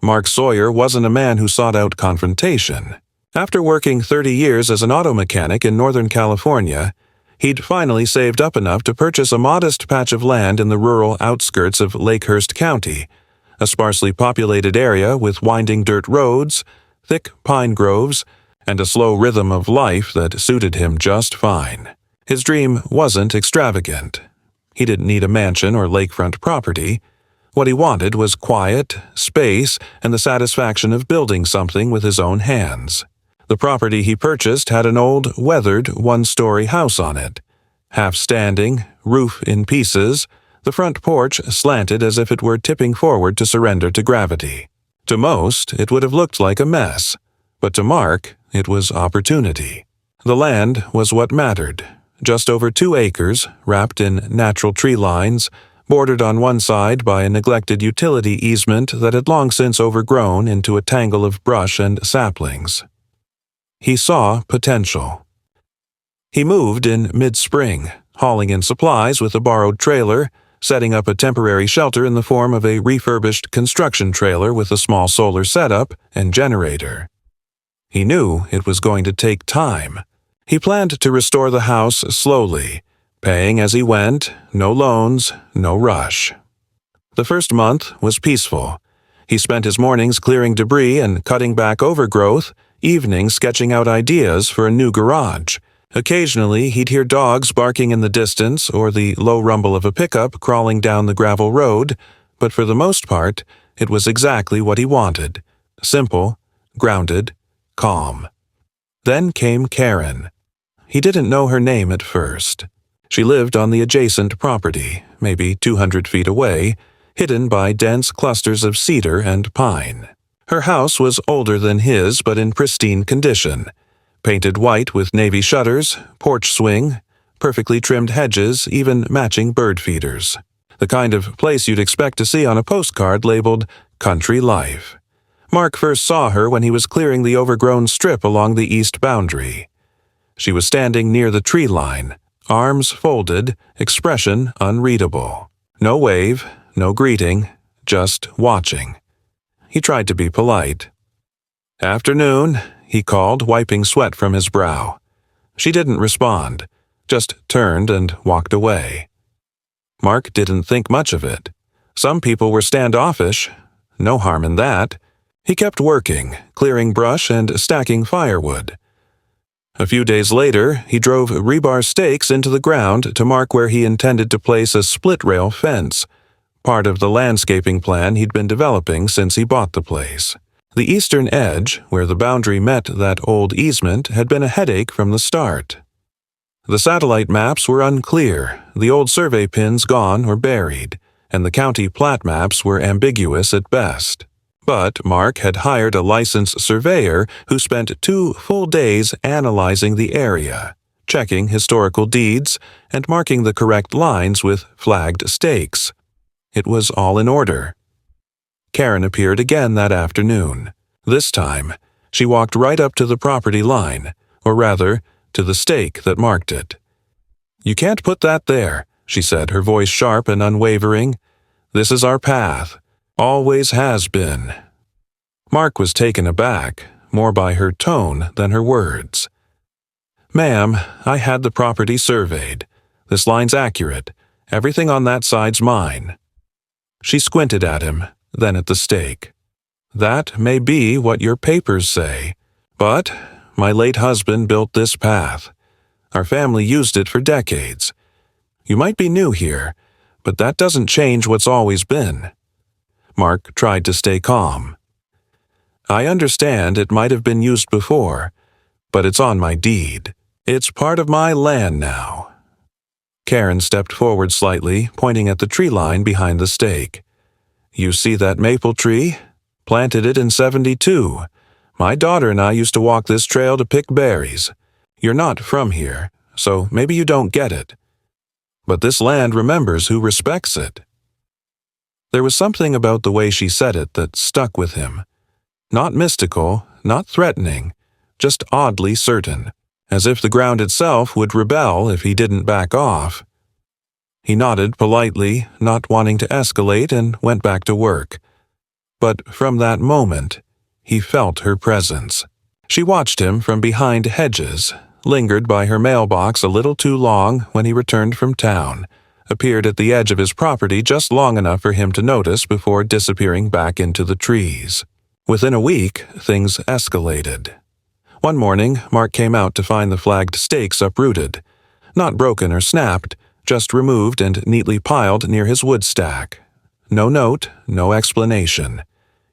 Mark Sawyer wasn't a man who sought out confrontation. After working 30 years as an auto mechanic in Northern California, he'd finally saved up enough to purchase a modest patch of land in the rural outskirts of Lakehurst County, a sparsely populated area with winding dirt roads, thick pine groves, and a slow rhythm of life that suited him just fine. His dream wasn't extravagant. He didn't need a mansion or lakefront property. What he wanted was quiet, space, and the satisfaction of building something with his own hands. The property he purchased had an old, weathered, one-story house on it. Half-standing, roof in pieces, the front porch slanted as if it were tipping forward to surrender to gravity. To most, it would have looked like a mess, but to Mark, it was opportunity. The land was what mattered. Just over 2 acres, wrapped in natural tree lines, bordered on one side by a neglected utility easement that had long since overgrown into a tangle of brush and saplings. He saw potential. He moved in mid-spring, hauling in supplies with a borrowed trailer, setting up a temporary shelter in the form of a refurbished construction trailer with a small solar setup and generator. He knew it was going to take time. He planned to restore the house slowly, paying as he went, no loans, no rush. The first month was peaceful. He spent his mornings clearing debris and cutting back overgrowth, evenings sketching out ideas for a new garage. Occasionally, he'd hear dogs barking in the distance or the low rumble of a pickup crawling down the gravel road, but for the most part, it was exactly what he wanted. Simple, grounded, calm. Then came Karen. He didn't know her name at first. She lived on the adjacent property, maybe 200 feet away, hidden by dense clusters of cedar and pine. Her house was older than his, but in pristine condition. Painted white with navy shutters, porch swing, perfectly trimmed hedges, even matching bird feeders. The kind of place you'd expect to see on a postcard labeled Country Life. Mark first saw her when he was clearing the overgrown strip along the east boundary. She was standing near the tree line, arms folded, expression unreadable. No wave, no greeting, just watching. He tried to be polite. "Afternoon," he called, wiping sweat from his brow. She didn't respond, just turned and walked away. Mark didn't think much of it. Some people were standoffish. No harm in that. He kept working, clearing brush and stacking firewood. A few days later, he drove rebar stakes into the ground to mark where he intended to place a split-rail fence, part of the landscaping plan he'd been developing since he bought the place. The eastern edge, where the boundary met that old easement, had been a headache from the start. The satellite maps were unclear, the old survey pins gone or buried, and the county plat maps were ambiguous at best. But Mark had hired a licensed surveyor who spent 2 full days analyzing the area, checking historical deeds, and marking the correct lines with flagged stakes. It was all in order. Karen appeared again that afternoon. This time, she walked right up to the property line, or rather, to the stake that marked it. "You can't put that there," she said, her voice sharp and unwavering. "This is our path. Always has been." Mark was taken aback, more by her tone than her words. "Ma'am, I had the property surveyed. This line's accurate. Everything on that side's mine." She squinted at him, then at the stake. "That may be what your papers say, but my late husband built this path. Our family used it for decades. You might be new here, but that doesn't change what's always been." Mark tried to stay calm. "I understand it might have been used before, but it's on my deed. It's part of my land now." Karen stepped forward slightly, pointing at the tree line behind the stake. "You see that maple tree? Planted it in 72. My daughter and I used to walk this trail to pick berries. You're not from here, so maybe you don't get it. But this land remembers who respects it." There was something about the way she said it that stuck with him. Not mystical, not threatening, just oddly certain, as if the ground itself would rebel if he didn't back off. He nodded politely, not wanting to escalate, and went back to work. But from that moment, he felt her presence. She watched him from behind hedges, lingered by her mailbox a little too long when he returned from town, appeared at the edge of his property just long enough for him to notice before disappearing back into the trees. Within a week, things escalated. One morning, Mark came out to find the flagged stakes uprooted. Not broken or snapped, just removed and neatly piled near his wood stack. No note, no explanation.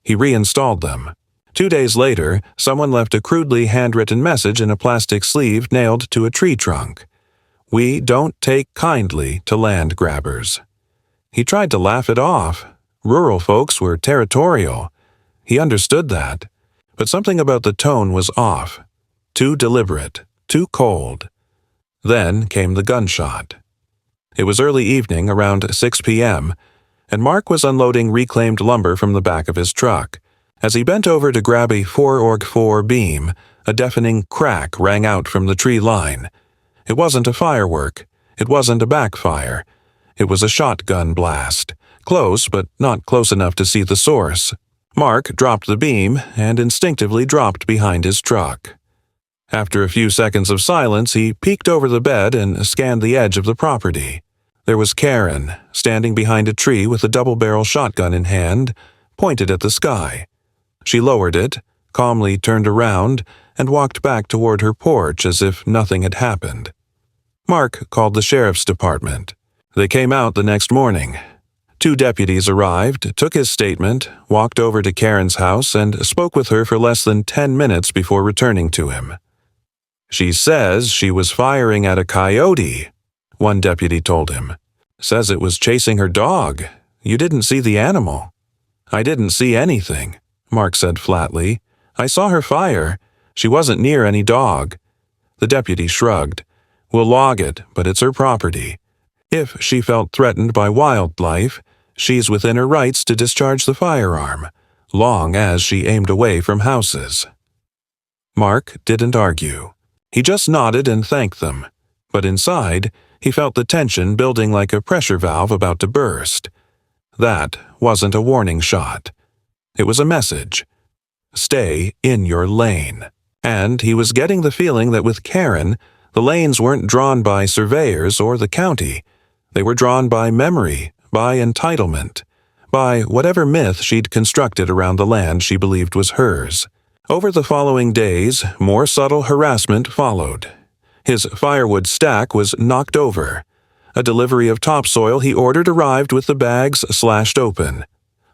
He reinstalled them. 2 days later, someone left a crudely handwritten message in a plastic sleeve nailed to a tree trunk. "We don't take kindly to land grabbers." He tried to laugh it off. Rural folks were territorial. He understood that. But something about the tone was off. Too deliberate, too cold. Then came the gunshot. It was early evening, around 6 p.m., and Mark was unloading reclaimed lumber from the back of his truck. As he bent over to grab a 4-4 beam, a deafening crack rang out from the tree line. It wasn't a firework. It wasn't a backfire. It was a shotgun blast, close but not close enough to see the source. Mark dropped the beam and instinctively dropped behind his truck. After a few seconds of silence, he peeked over the bed and scanned the edge of the property. There was Karen, standing behind a tree with a double-barrel shotgun in hand, pointed at the sky. She lowered it, calmly turned around, and walked back toward her porch as if nothing had happened. Mark called the sheriff's department. They came out the next morning. 2 deputies arrived, took his statement, walked over to Karen's house, and spoke with her for less than 10 minutes before returning to him. "She says she was firing at a coyote," one deputy told him. "Says it was chasing her dog. You didn't see the animal." "I didn't see anything," Mark said flatly. "I saw her fire. She wasn't near any dog." The deputy shrugged. "We'll log it, but it's her property. If she felt threatened by wildlife, she's within her rights to discharge the firearm, long as she aimed away from houses." Mark didn't argue. He just nodded and thanked them. But inside, he felt the tension building like a pressure valve about to burst. That wasn't a warning shot. It was a message. Stay in your lane. And he was getting the feeling that with Karen, the lanes weren't drawn by surveyors or the county. They were drawn by memory, by entitlement, by whatever myth she'd constructed around the land she believed was hers. Over the following days, more subtle harassment followed. His firewood stack was knocked over. A delivery of topsoil he ordered arrived with the bags slashed open.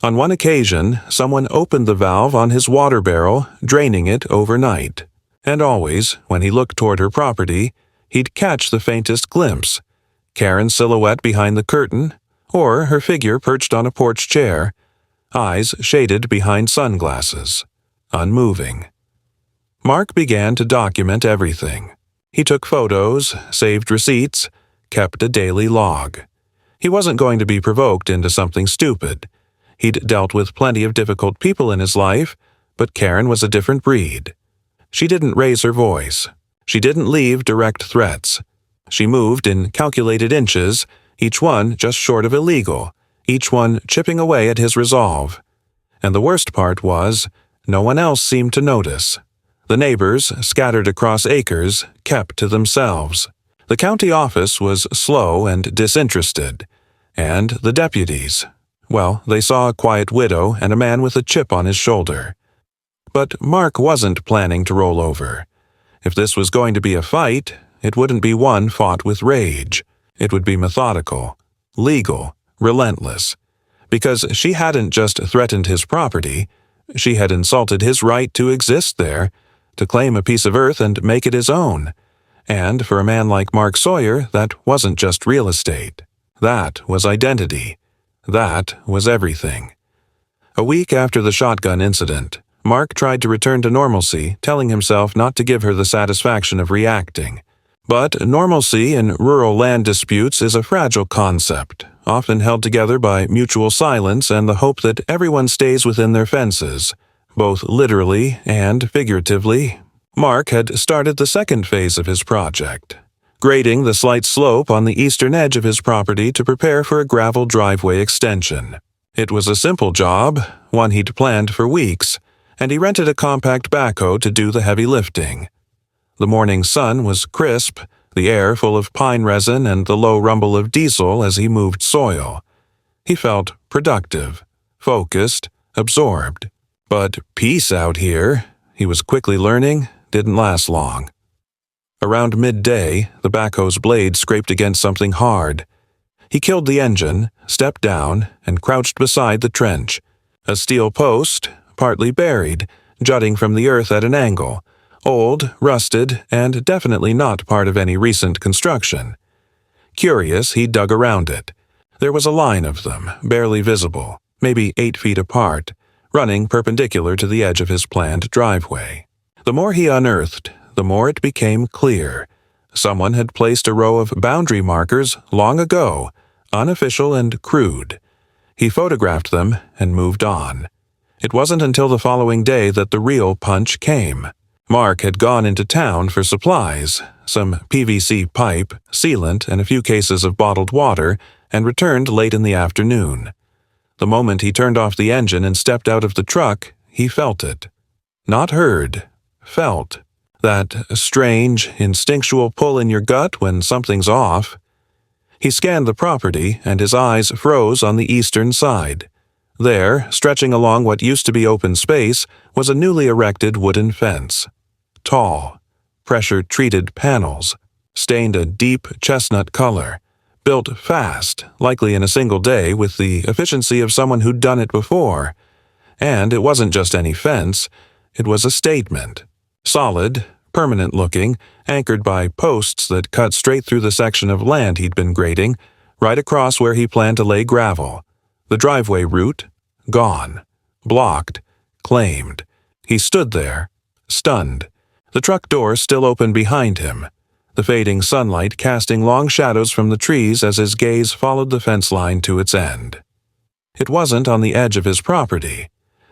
On one occasion, someone opened the valve on his water barrel, draining it overnight. And always, when he looked toward her property, he'd catch the faintest glimpse. Karen's silhouette behind the curtain, or her figure perched on a porch chair, eyes shaded behind sunglasses, unmoving. Mark began to document everything. He took photos, saved receipts, kept a daily log. He wasn't going to be provoked into something stupid. He'd dealt with plenty of difficult people in his life, but Karen was a different breed. She didn't raise her voice. She didn't leave direct threats. She moved in calculated inches, each one just short of illegal, each one chipping away at his resolve. And the worst part was, no one else seemed to notice. The neighbors, scattered across acres, kept to themselves. The county office was slow and disinterested. And the deputies, well, they saw a quiet widow and a man with a chip on his shoulder. But Mark wasn't planning to roll over. If this was going to be a fight, it wouldn't be one fought with rage. It would be methodical, legal, relentless. Because she hadn't just threatened his property, she had insulted his right to exist there, to claim a piece of earth and make it his own. And for a man like Mark Sawyer, that wasn't just real estate. That was identity. That was everything. A week after the shotgun incident, Mark tried to return to normalcy, telling himself not to give her the satisfaction of reacting. But normalcy in rural land disputes is a fragile concept, often held together by mutual silence and the hope that everyone stays within their fences, both literally and figuratively. Mark had started the second phase of his project, grading the slight slope on the eastern edge of his property to prepare for a gravel driveway extension. It was a simple job, one he'd planned for weeks, and he rented a compact backhoe to do the heavy lifting. The morning sun was crisp, the air full of pine resin and the low rumble of diesel as he moved soil. He felt productive, focused, absorbed. But peace out here, he was quickly learning, didn't last long. Around midday, the backhoe's blade scraped against something hard. He killed the engine, stepped down, and crouched beside the trench. A steel post, partly buried, jutting from the earth at an angle, old, rusted, and definitely not part of any recent construction. Curious, he dug around it. There was a line of them, barely visible, maybe 8 feet apart, running perpendicular to the edge of his planned driveway. The more he unearthed, the more it became clear. Someone had placed a row of boundary markers long ago, unofficial and crude. He photographed them and moved on. It wasn't until the following day that the real punch came. Mark had gone into town for supplies, some PVC pipe, sealant, and a few cases of bottled water, and returned late in the afternoon. The moment he turned off the engine and stepped out of the truck, he felt it. Not heard, felt. That strange, instinctual pull in your gut when something's off. He scanned the property, and his eyes froze on the eastern side. There, stretching along what used to be open space, was a newly erected wooden fence. Tall, pressure-treated panels, stained a deep chestnut color, built fast, likely in a single day with the efficiency of someone who'd done it before. And it wasn't just any fence, it was a statement. Solid, permanent-looking, anchored by posts that cut straight through the section of land he'd been grading, right across where he planned to lay gravel. The driveway route, gone. Blocked. Claimed. He stood there, stunned. The truck door still open behind him, the fading sunlight casting long shadows from the trees as his gaze followed the fence line to its end. It wasn't on the edge of his property.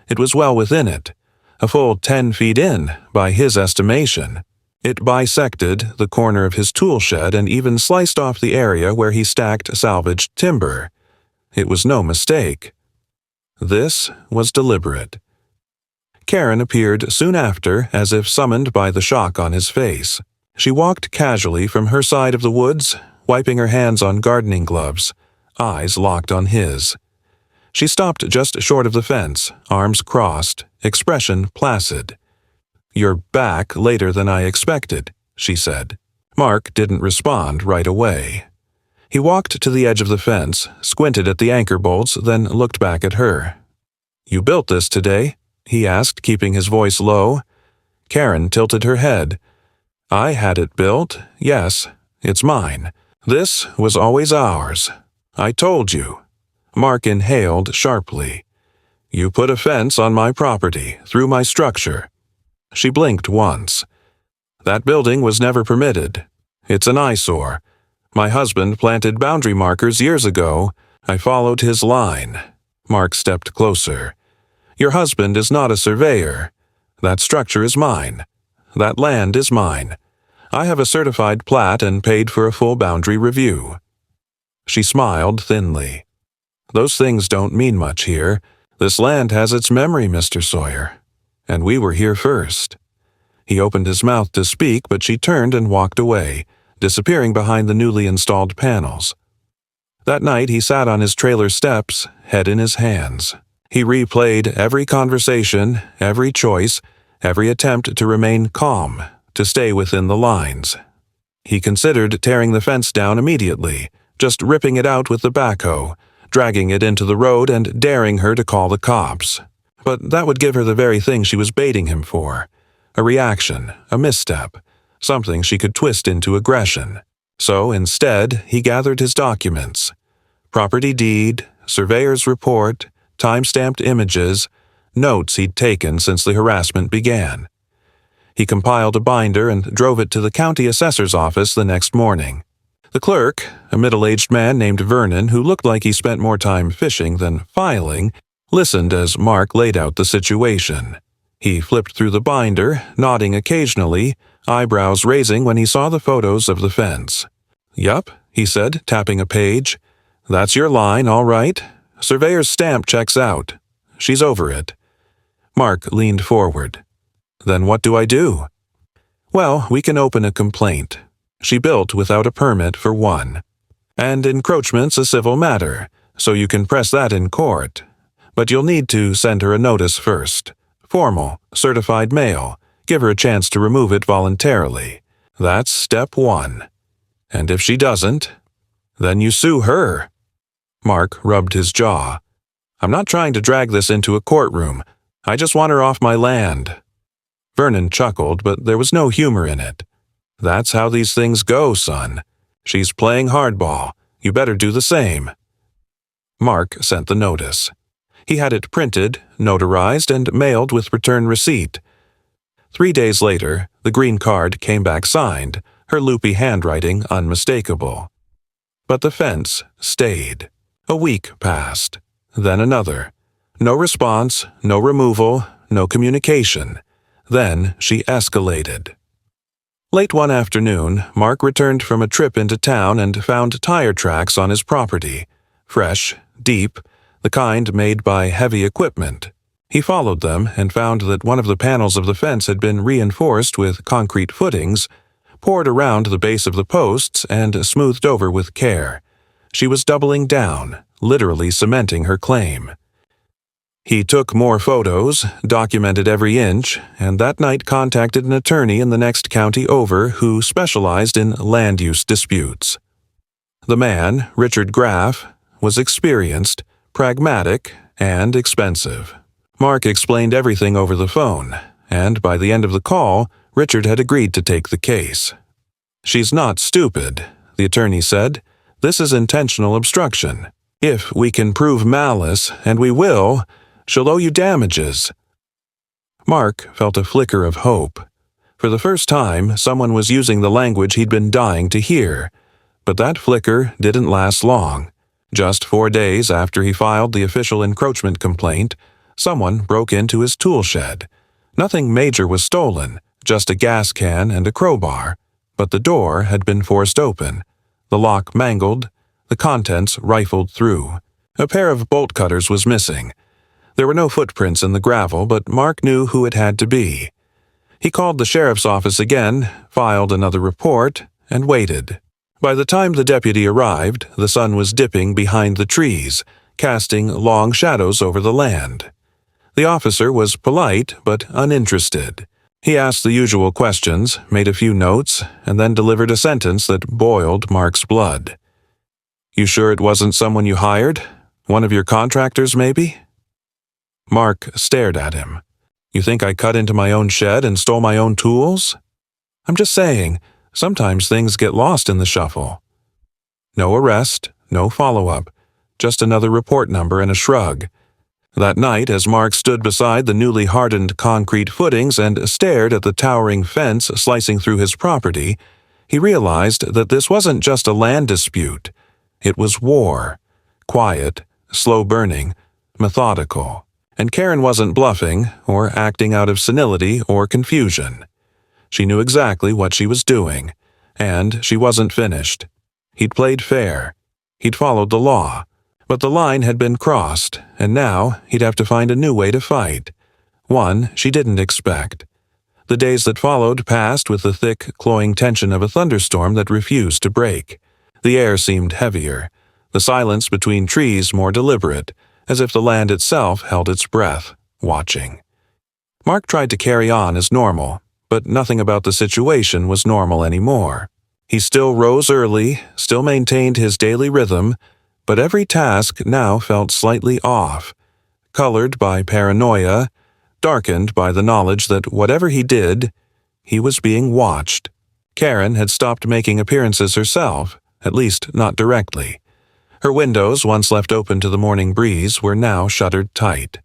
It was well within it, a full 10 feet in, by his estimation. It bisected the corner of his tool shed and even sliced off the area where he stacked salvaged timber. It was no mistake. This was deliberate. Karen appeared soon after, as if summoned by the shock on his face. She walked casually from her side of the woods, wiping her hands on gardening gloves, eyes locked on his. She stopped just short of the fence, arms crossed, expression placid. "You're back later than I expected," she said. Mark didn't respond right away. He walked to the edge of the fence, squinted at the anchor bolts, then looked back at her. "You built this today?" he asked, keeping his voice low. Karen tilted her head. "I had it built, yes. It's mine. This was always ours. I told you." Mark inhaled sharply. "You put a fence on my property, through my structure." She blinked once. "That building was never permitted. It's an eyesore. My husband planted boundary markers years ago. I followed his line." Mark stepped closer. "Your husband is not a surveyor. That structure is mine. That land is mine. I have a certified plat and paid for a full boundary review." She smiled thinly. "Those things don't mean much here. This land has its memory, Mr. Sawyer. And we were here first." He opened his mouth to speak, but she turned and walked away, disappearing behind the newly installed panels. That night he sat on his trailer steps, head in his hands. He replayed every conversation, every choice, every attempt to remain calm, to stay within the lines. He considered tearing the fence down immediately, just ripping it out with the backhoe, dragging it into the road and daring her to call the cops. But that would give her the very thing she was baiting him for. A reaction, a misstep, something she could twist into aggression. So instead, he gathered his documents. Property deed, surveyor's report, time-stamped images, notes he'd taken since the harassment began. He compiled a binder and drove it to the county assessor's office the next morning. The clerk, a middle-aged man named Vernon who looked like he spent more time fishing than filing, listened as Mark laid out the situation. He flipped through the binder, nodding occasionally, eyebrows raising when he saw the photos of the fence. "Yup," he said, tapping a page. "That's your line, all right. Surveyor's stamp checks out. She's over it. Mark leaned forward. Then what do I do? Well, we can open a complaint. She built without a permit, for one. And encroachment's a civil matter, so you can press that in court. But you'll need to send her a notice first. Formal, certified mail. Give her a chance to remove it voluntarily. That's step one. And if she doesn't, then you sue her. Mark rubbed his jaw. I'm not trying to drag this into a courtroom. I just want her off my land. Vernon chuckled, but there was no humor in it. That's how these things go, son. She's playing hardball. You better do the same. Mark sent the notice. He had it printed, notarized, and mailed with return receipt. 3 days later, the green card came back signed, her loopy handwriting unmistakable. But the fence stayed. A week passed. Then another. No response, no removal, no communication. Then she escalated. Late one afternoon, Mark returned from a trip into town and found tire tracks on his property. Fresh, deep, the kind made by heavy equipment. He followed them and found that one of the panels of the fence had been reinforced with concrete footings, poured around the base of the posts, and smoothed over with care. She was doubling down, literally cementing her claim. He took more photos, documented every inch, and that night contacted an attorney in the next county over who specialized in land use disputes. The man, Richard Graff, was experienced, pragmatic, and expensive. Mark explained everything over the phone, and by the end of the call, Richard had agreed to take the case. She's not stupid, the attorney said. This is intentional obstruction. If we can prove malice, and we will, she'll owe you damages. Mark felt a flicker of hope. For the first time, someone was using the language he'd been dying to hear. But that flicker didn't last long. Just 4 days after he filed the official encroachment complaint, someone broke into his tool shed. Nothing major was stolen, just a gas can and a crowbar. But the door had been forced open, the lock mangled, the contents rifled through. A pair of bolt cutters was missing. There were no footprints in the gravel, but Mark knew who it had to be. He called the sheriff's office again, filed another report, and waited. By the time the deputy arrived, the sun was dipping behind the trees, casting long shadows over the land. The officer was polite but uninterested. He asked the usual questions, made a few notes, and then delivered a sentence that boiled Mark's blood. "You sure it wasn't someone you hired? One of your contractors, maybe?" Mark stared at him. "You think I cut into my own shed and stole my own tools?" "I'm just saying, sometimes things get lost in the shuffle." No arrest, no follow-up, just another report number and a shrug. That night, as Mark stood beside the newly hardened concrete footings and stared at the towering fence slicing through his property, he realized that this wasn't just a land dispute. It was war. Quiet, slow-burning, methodical. And Karen wasn't bluffing or acting out of senility or confusion. She knew exactly what she was doing, and she wasn't finished. He'd played fair. He'd followed the law. But the line had been crossed, and now he'd have to find a new way to fight. One she didn't expect. The days that followed passed with the thick, cloying tension of a thunderstorm that refused to break. The air seemed heavier, the silence between trees more deliberate, as if the land itself held its breath, watching. Mark tried to carry on as normal, but nothing about the situation was normal anymore. He still rose early, still maintained his daily rhythm, but every task now felt slightly off, colored by paranoia, darkened by the knowledge that whatever he did, he was being watched. Karen had stopped making appearances herself, at least not directly. Her windows, once left open to the morning breeze, were now shuttered tight.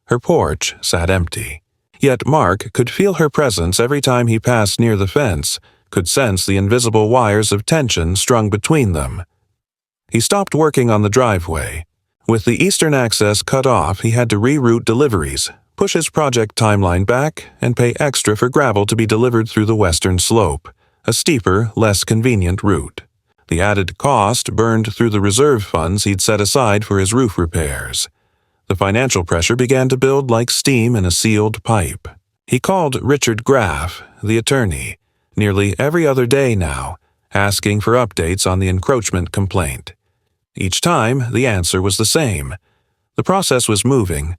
Her porch sat empty. Yet Mark could feel her presence every time he passed near the fence, could sense the invisible wires of tension strung between them. He stopped working on the driveway. With the eastern access cut off, he had to reroute deliveries, push his project timeline back, and pay extra for gravel to be delivered through the western slope, a steeper, less convenient route. The added cost burned through the reserve funds he'd set aside for his roof repairs. The financial pressure began to build like steam in a sealed pipe. He called Richard Graff, the attorney, nearly every other day now, asking for updates on the encroachment complaint. Each time, the answer was the same. The process was moving,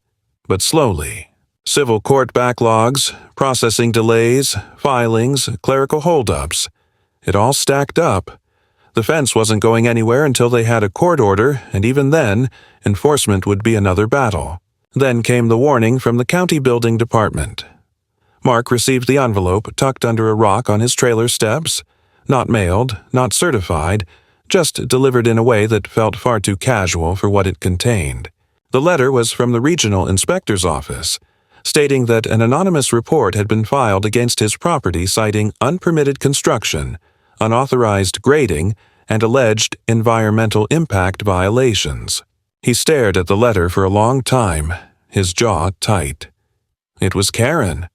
but slowly. Civil court backlogs, processing delays, filings, clerical holdups. It all stacked up. The fence wasn't going anywhere until they had a court order, and even then, enforcement would be another battle. Then came the warning from the county building department. Mark received the envelope tucked under a rock on his trailer steps, not mailed, not certified, just delivered in a way that felt far too casual for what it contained. The letter was from the regional inspector's office, stating that an anonymous report had been filed against his property citing unpermitted construction, unauthorized grading, and alleged environmental impact violations. He stared at the letter for a long time, his jaw tight. It was Karen.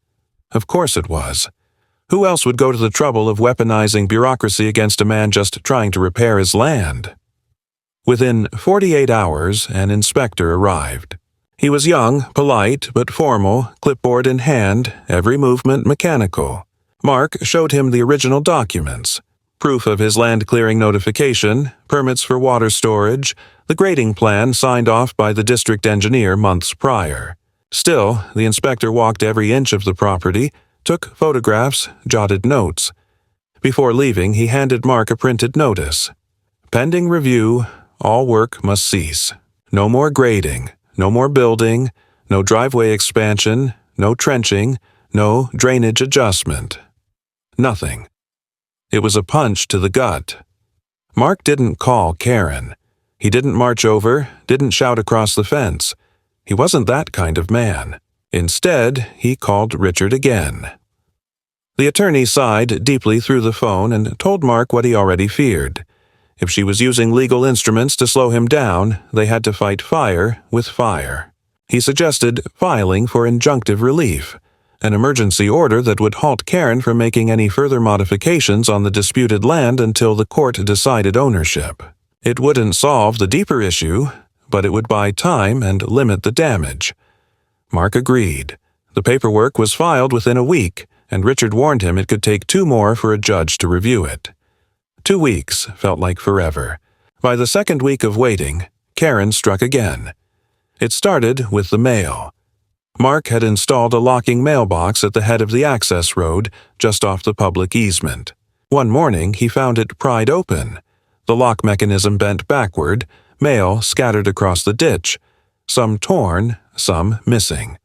Of course it was. Who else would go to the trouble of weaponizing bureaucracy against a man just trying to repair his land? Within 48 hours, an inspector arrived. He was young, polite, but formal, clipboard in hand, every movement mechanical. Mark showed him the original documents: proof of his land clearing notification, permits for water storage, the grading plan signed off by the district engineer months prior. Still, the inspector walked every inch of the property, took photographs, jotted notes. Before leaving, he handed Mark a printed notice. Pending review, all work must cease. No more grading, no more building, no driveway expansion, no trenching, no drainage adjustment. Nothing. It was a punch to the gut. Mark didn't call Karen. He didn't march over, didn't shout across the fence. He wasn't that kind of man. Instead, he called Richard again. The attorney sighed deeply through the phone and told Mark what he already feared. If she was using legal instruments to slow him down, they had to fight fire with fire. He suggested filing for injunctive relief, an emergency order that would halt Karen from making any further modifications on the disputed land until the court decided ownership. It wouldn't solve the deeper issue, but it would buy time and limit the damage. Mark agreed. The paperwork was filed within a week, and Richard warned him it could take 2 more for a judge to review it. 2 weeks felt like forever. By the second week of waiting, Karen struck again. It started with the mail. Mark had installed a locking mailbox at the head of the access road, just off the public easement. One morning, he found it pried open. The lock mechanism bent backward, mail scattered across the ditch, some torn, some missing.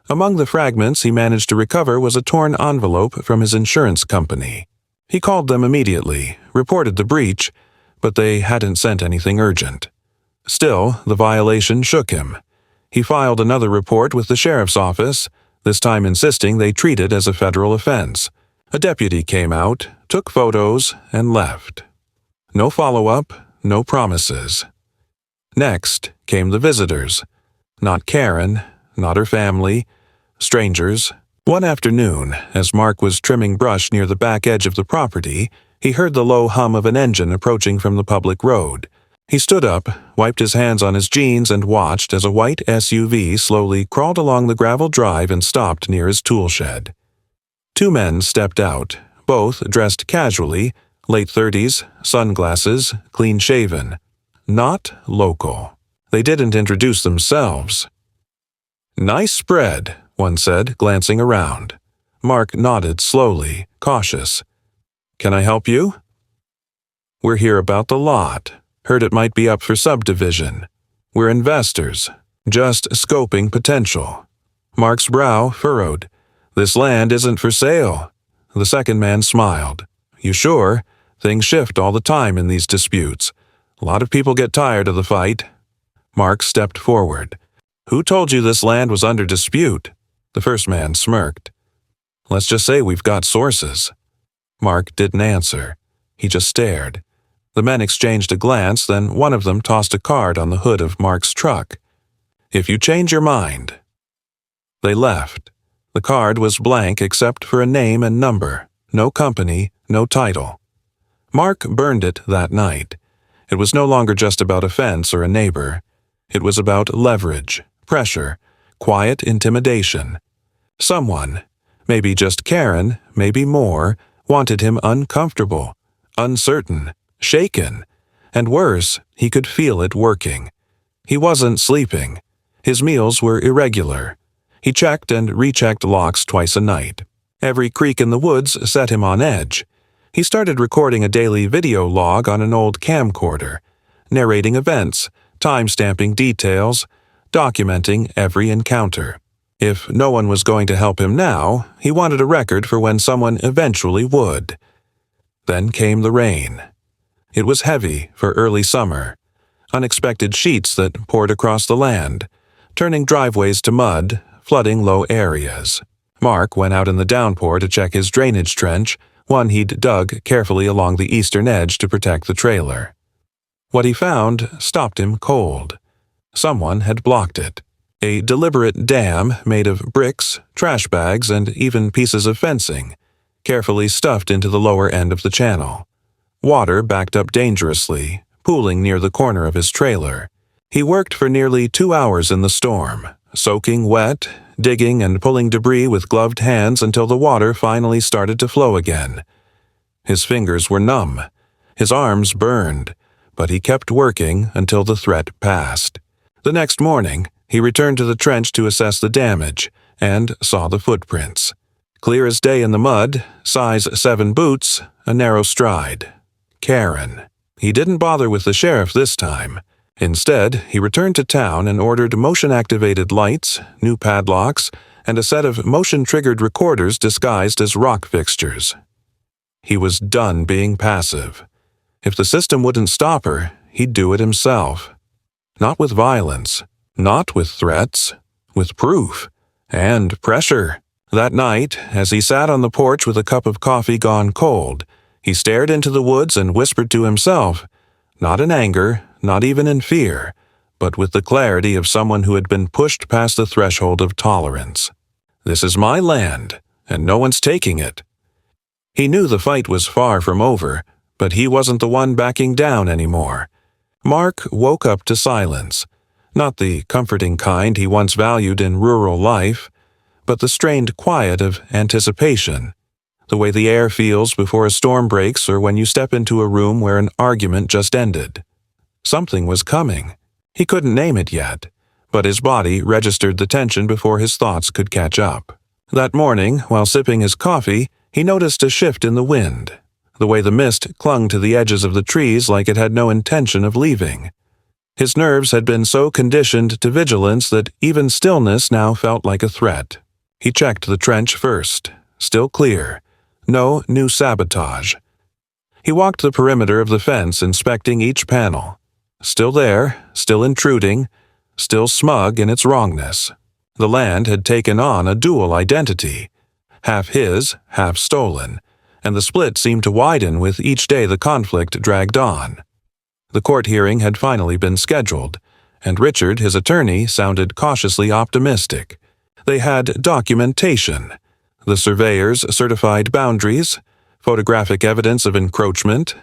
Among the fragments he managed to recover was a torn envelope from his insurance company. He called them immediately, reported the breach, but they hadn't sent anything urgent. Still, the violation shook him. He filed another report with the sheriff's office, this time insisting they treat it as a federal offense. A deputy came out, took photos, and left. No follow-up, no promises. Next came the visitors. Not Karen, not her family, strangers. One afternoon, as Mark was trimming brush near the back edge of the property, he heard the low hum of an engine approaching from the public road. He stood up, wiped his hands on his jeans, and watched as a white SUV slowly crawled along the gravel drive and stopped near his tool shed. 2 men stepped out, both dressed casually, late 30s, sunglasses, clean-shaven. Not local. They didn't introduce themselves. "Nice spread," one said, glancing around. Mark nodded slowly, cautious. "Can I help you?" "We're here about the lot. Heard it might be up for subdivision. We're investors, just scoping potential." Mark's brow furrowed. "This land isn't for sale." The second man smiled. "You sure? Things shift all the time in these disputes. A lot of people get tired of the fight." Mark stepped forward. "Who told you this land was under dispute?" The first man smirked. "Let's just say we've got sources." Mark didn't answer. He just stared. The men exchanged a glance, then one of them tossed a card on the hood of Mark's truck. "If you change your mind." They left. The card was blank except for a name and number. No company, no title. Mark burned it that night. It was no longer just about a fence or a neighbor. It was about leverage, pressure, quiet intimidation. Someone, maybe just Karen, maybe more, wanted him uncomfortable, uncertain, shaken, and worse, he could feel it working. He wasn't sleeping. His meals were irregular. He checked and rechecked locks twice a night. Every creak in the woods set him on edge. He started recording a daily video log on an old camcorder, narrating events, time-stamping details, documenting every encounter. If no one was going to help him now, he wanted a record for when someone eventually would. Then came the rain. It was heavy for early summer. Unexpected sheets that poured across the land, turning driveways to mud, flooding low areas. Mark went out in the downpour to check his drainage trench, one he'd dug carefully along the eastern edge to protect the trailer. What he found stopped him cold. Someone had blocked it. A deliberate dam made of bricks, trash bags, and even pieces of fencing, carefully stuffed into the lower end of the channel. Water backed up dangerously, pooling near the corner of his trailer. He worked for nearly 2 hours in the storm, soaking wet, digging and pulling debris with gloved hands until the water finally started to flow again. His fingers were numb. His arms burned, but he kept working until the threat passed. The next morning, he returned to the trench to assess the damage and saw the footprints. Clear as day in the mud, size 7 boots, a narrow stride. Karen. He didn't bother with the sheriff this time. Instead, he returned to town and ordered motion-activated lights, new padlocks, and a set of motion-triggered recorders disguised as rock fixtures. He was done being passive. If the system wouldn't stop her, he'd do it himself. Not with violence, not with threats, with proof and pressure. That night, as he sat on the porch with a cup of coffee gone cold, he stared into the woods and whispered to himself, not in anger, not even in fear, but with the clarity of someone who had been pushed past the threshold of tolerance. This is my land, and no one's taking it. He knew the fight was far from over, but he wasn't the one backing down anymore. Mark woke up to silence, not the comforting kind he once valued in rural life, but the strained quiet of anticipation, the way the air feels before a storm breaks or when you step into a room where an argument just ended. Something was coming. He couldn't name it yet, but his body registered the tension before his thoughts could catch up. That morning, while sipping his coffee, he noticed a shift in the wind, the way the mist clung to the edges of the trees like it had no intention of leaving. His nerves had been so conditioned to vigilance that even stillness now felt like a threat. He checked the trench first. Still clear. No new sabotage. He walked the perimeter of the fence, inspecting each panel. Still there, still intruding, still smug in its wrongness. The land had taken on a dual identity, half his, half stolen, and the split seemed to widen with each day the conflict dragged on. The court hearing had finally been scheduled, and Richard, his attorney, sounded cautiously optimistic. They had documentation. The surveyors certified boundaries, photographic evidence of encroachment,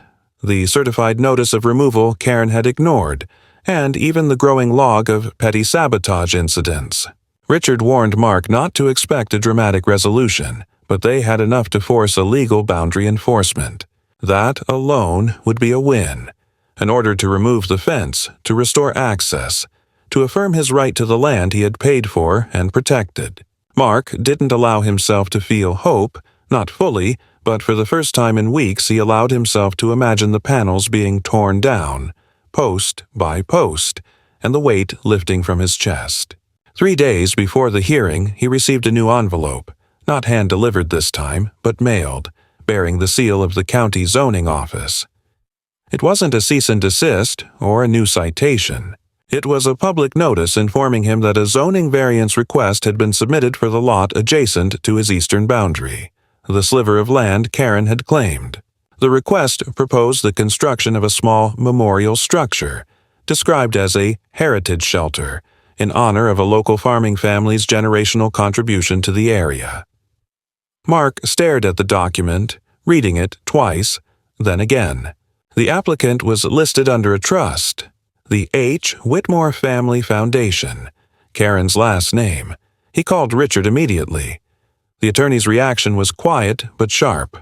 the certified notice of removal Karen had ignored, and even the growing log of petty sabotage incidents. Richard warned Mark not to expect a dramatic resolution, but they had enough to force a legal boundary enforcement. That alone would be a win. An order to remove the fence, to restore access, to affirm his right to the land he had paid for and protected. Mark didn't allow himself to feel hope, not fully, but for the first time in weeks he allowed himself to imagine the panels being torn down, post by post, and the weight lifting from his chest. 3 days before the hearing, he received a new envelope, not hand-delivered this time, but mailed, bearing the seal of the county zoning office. It wasn't a cease and desist or a new citation. It was a public notice informing him that a zoning variance request had been submitted for the lot adjacent to his eastern boundary, the sliver of land Karen had claimed. The request proposed the construction of a small memorial structure, described as a heritage shelter, in honor of a local farming family's generational contribution to the area. Mark stared at the document, reading it twice, Then again. The applicant was listed under a trust, the H. Whitmore Family Foundation, Karen's last name. He called Richard immediately. The attorney's reaction was quiet but sharp.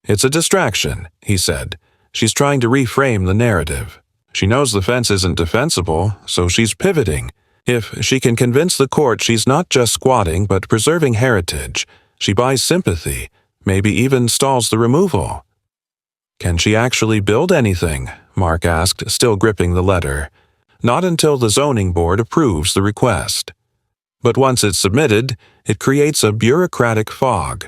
"It's a distraction," he said. "She's trying to reframe the narrative. She knows the fence isn't defensible, so she's pivoting. If she can convince the court she's not just squatting but preserving heritage, she buys sympathy, maybe even stalls the removal." "Can she actually build anything?" Mark asked, still gripping the letter. "Not until the zoning board approves the request. But once it's submitted, it creates a bureaucratic fog.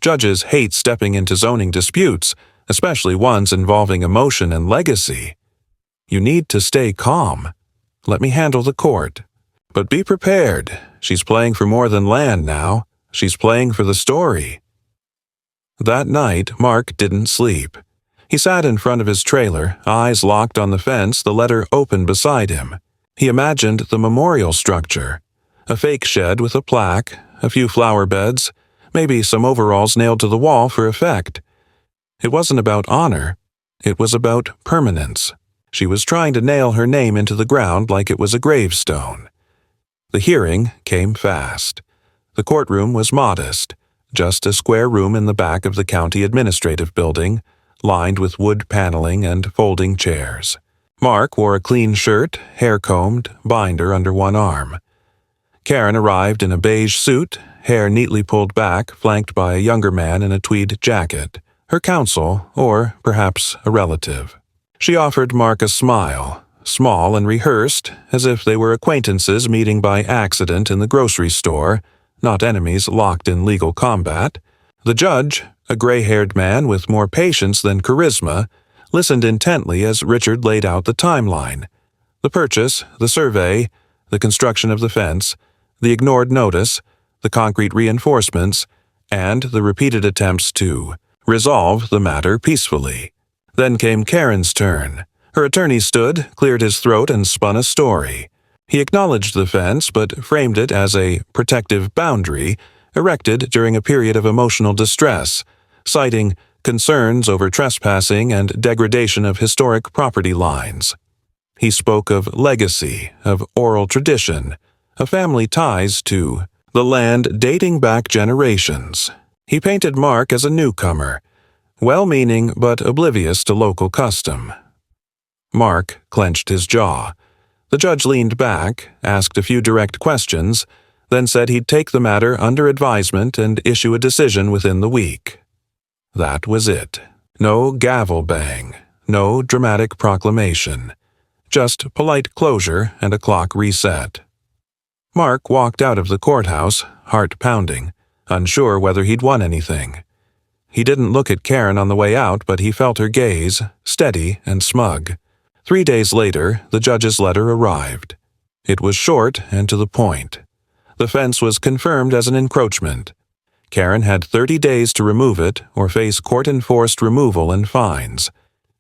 Judges hate stepping into zoning disputes, especially ones involving emotion and legacy. You need to stay calm. Let me handle the court. But be prepared. She's playing for more than land now. She's playing for the story." That night, Mark didn't sleep. He sat in front of his trailer, eyes locked on the fence, the letter open beside him. He imagined the memorial structure. A fake shed with a plaque, a few flower beds, maybe some overalls nailed to the wall for effect. It wasn't about honor. It was about permanence. She was trying to nail her name into the ground like it was a gravestone. The hearing came fast. The courtroom was modest, just a square room in the back of the county administrative building, lined with wood paneling and folding chairs. Mark wore a clean shirt, hair combed, binder under one arm. Karen arrived in a beige suit, hair neatly pulled back, flanked by a younger man in a tweed jacket, her counsel, or perhaps a relative. She offered Mark a smile, small and rehearsed, as if they were acquaintances meeting by accident in the grocery store, not enemies locked in legal combat. The judge, a gray-haired man with more patience than charisma, listened intently as Richard laid out the timeline. The purchase, the survey, the construction of the fence, the ignored notice, the concrete reinforcements, and the repeated attempts to resolve the matter peacefully. Then came Karen's turn. Her attorney stood, cleared his throat, and spun a story. He acknowledged the fence, but framed it as a protective boundary erected during a period of emotional distress, citing concerns over trespassing and degradation of historic property lines. He spoke of legacy, of oral tradition, of family ties to the land dating back generations. He painted Mark as a newcomer, well-meaning but oblivious to local custom. Mark clenched his jaw. The judge leaned back, asked a few direct questions, then said he'd take the matter under advisement and issue a decision within the week. That was it. No gavel bang, no dramatic proclamation, just polite closure and a clock reset. Mark walked out of the courthouse, heart pounding, unsure whether he'd won anything. He didn't look at Karen on the way out, but he felt her gaze, steady and smug. 3 days later, the judge's letter arrived. It was short and to the point. The fence was confirmed as an encroachment. Karen had 30 days to remove it or face court-enforced removal and fines.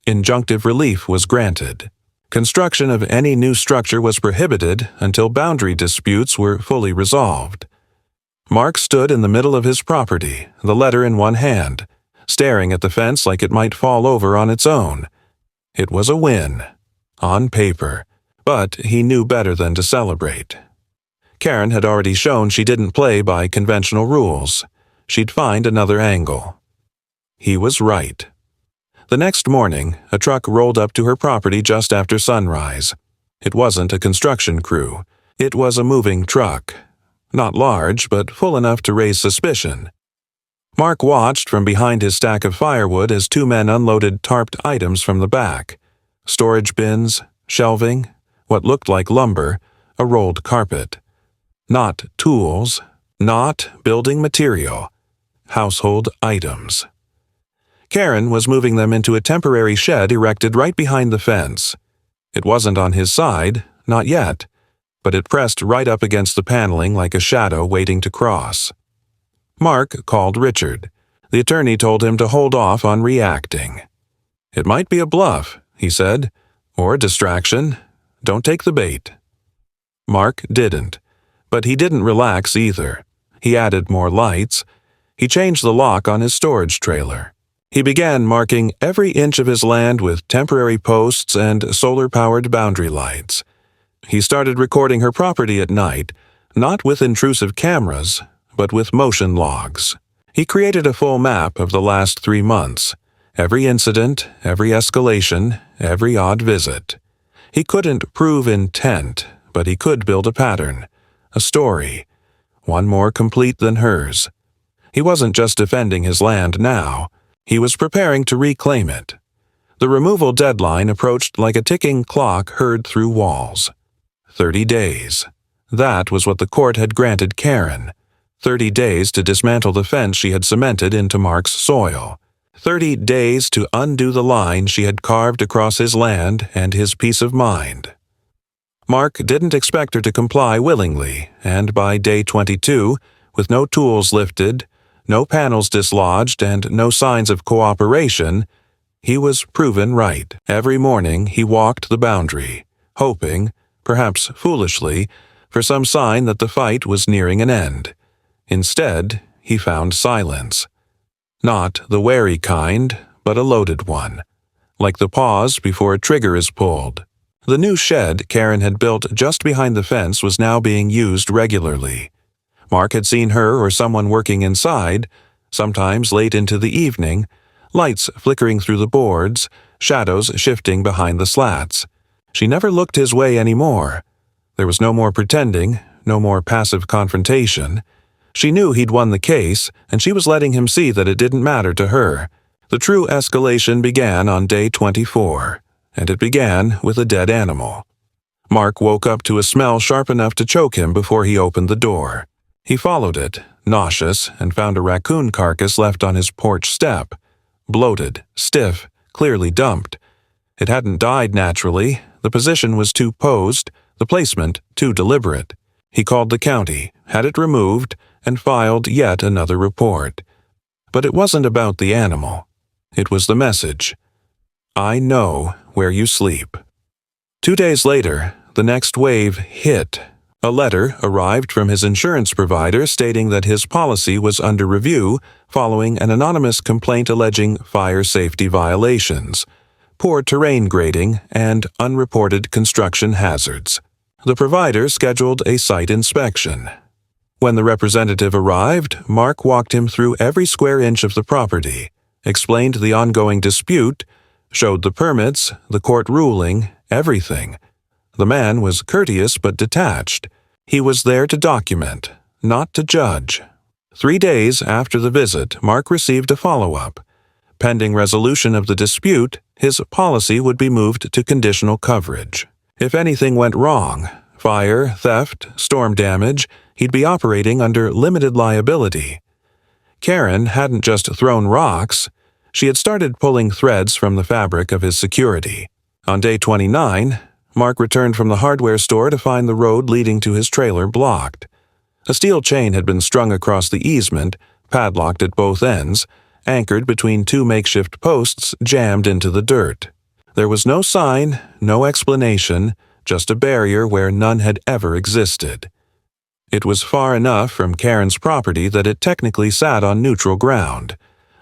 Injunctive relief was granted. Construction of any new structure was prohibited until boundary disputes were fully resolved. Mark stood in the middle of his property, the letter in one hand, staring at the fence like it might fall over on its own. It was a win, on paper, but he knew better than to celebrate. Karen had already shown she didn't play by conventional rules. She'd find another angle. He was right. The next morning, a truck rolled up to her property just after sunrise. It wasn't a construction crew. It was a moving truck. Not large, but full enough to raise suspicion. Mark watched from behind his stack of firewood as 2 men unloaded tarped items from the back. Storage bins, shelving, what looked like lumber, a rolled carpet. Not tools, not building material. Household items. Karen was moving them into a temporary shed erected right behind the fence. It wasn't on his side, not yet, but it pressed right up against the paneling like a shadow waiting to cross. Mark called Richard. The attorney told him to hold off on reacting. "It might be a bluff," he said, "or a distraction. Don't take the bait." Mark didn't, but he didn't relax either. He added more lights. He changed the lock on his storage trailer. He began marking every inch of his land with temporary posts and solar-powered boundary lights. He started recording her property at night, not with intrusive cameras, but with motion logs. He created a full map of the last 3 months, every incident, every escalation, every odd visit. He couldn't prove intent, but he could build a pattern, a story, one more complete than hers. He wasn't just defending his land now. He was preparing to reclaim it. The removal deadline approached like a ticking clock heard through walls. 30 days. That was what the court had granted Karen. 30 days to dismantle the fence she had cemented into Mark's soil. 30 days to undo the line she had carved across his land and his peace of mind. Mark didn't expect her to comply willingly, and by day 22, with no tools lifted, no panels dislodged, and no signs of cooperation, he was proven right. Every morning he walked the boundary, hoping, perhaps foolishly, for some sign that the fight was nearing an end. Instead, he found silence. Not the wary kind, but a loaded one, like the pause before a trigger is pulled. The new shed Karen had built just behind the fence was now being used regularly. Mark had seen her or someone working inside, sometimes late into the evening, lights flickering through the boards, shadows shifting behind the slats. She never looked his way anymore. There was no more pretending, no more passive confrontation. She knew he'd won the case, and she was letting him see that it didn't matter to her. The true escalation began on day 24, and it began with a dead animal. Mark woke up to a smell sharp enough to choke him before he opened the door. He followed it, nauseous, and found a raccoon carcass left on his porch step. Bloated, stiff, clearly dumped. It hadn't died naturally, the position was too posed, the placement too deliberate. He called the county, had it removed, and filed yet another report. But it wasn't about the animal. It was the message. I know where you sleep. 2 days later, the next wave hit. A letter arrived from his insurance provider stating that his policy was under review following an anonymous complaint alleging fire safety violations, poor terrain grading, and unreported construction hazards. The provider scheduled a site inspection. When the representative arrived, Mark walked him through every square inch of the property, explained the ongoing dispute, showed the permits, the court ruling, everything. The man was courteous but detached. He was there to document, not to judge. 3 days after the visit, Mark received a follow-up. Pending resolution of the dispute, his policy would be moved to conditional coverage. If anything went wrong, fire, theft, storm damage, he'd be operating under limited liability. Karen hadn't just thrown rocks. She had started pulling threads from the fabric of his security. On day 29, Mark returned from the hardware store to find the road leading to his trailer blocked. A steel chain had been strung across the easement, padlocked at both ends, anchored between 2 makeshift posts jammed into the dirt. There was no sign, no explanation, just a barrier where none had ever existed. It was far enough from Karen's property that it technically sat on neutral ground,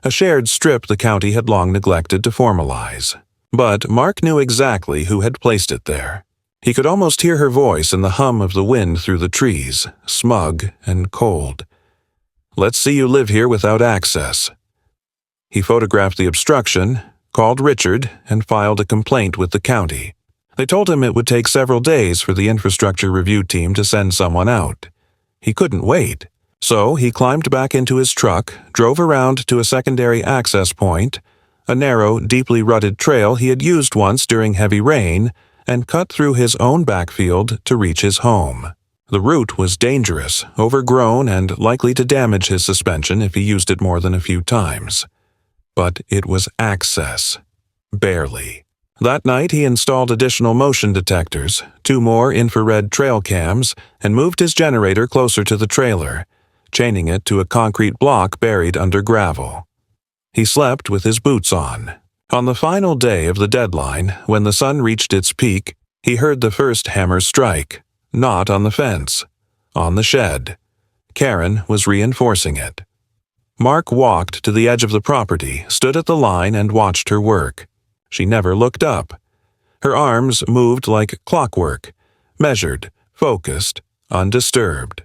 a shared strip the county had long neglected to formalize. But Mark knew exactly who had placed it there. He could almost hear her voice in the hum of the wind through the trees, smug and cold. Let's see you live here without access. He photographed the obstruction, called Richard, and filed a complaint with the county. They told him it would take several days for the infrastructure review team to send someone out. He couldn't wait. So he climbed back into his truck, drove around to a secondary access point, a narrow, deeply rutted trail he had used once during heavy rain, and cut through his own backfield to reach his home. The route was dangerous, overgrown, and likely to damage his suspension if he used it more than a few times. But it was access. Barely. That night he installed additional motion detectors, 2 more infrared trail cams, and moved his generator closer to the trailer, chaining it to a concrete block buried under gravel. He slept with his boots on. On the final day of the deadline, when the sun reached its peak, he heard the first hammer strike, not on the fence, on the shed. Karen was reinforcing it. Mark walked to the edge of the property, stood at the line, and watched her work. She never looked up. Her arms moved like clockwork, measured, focused, undisturbed.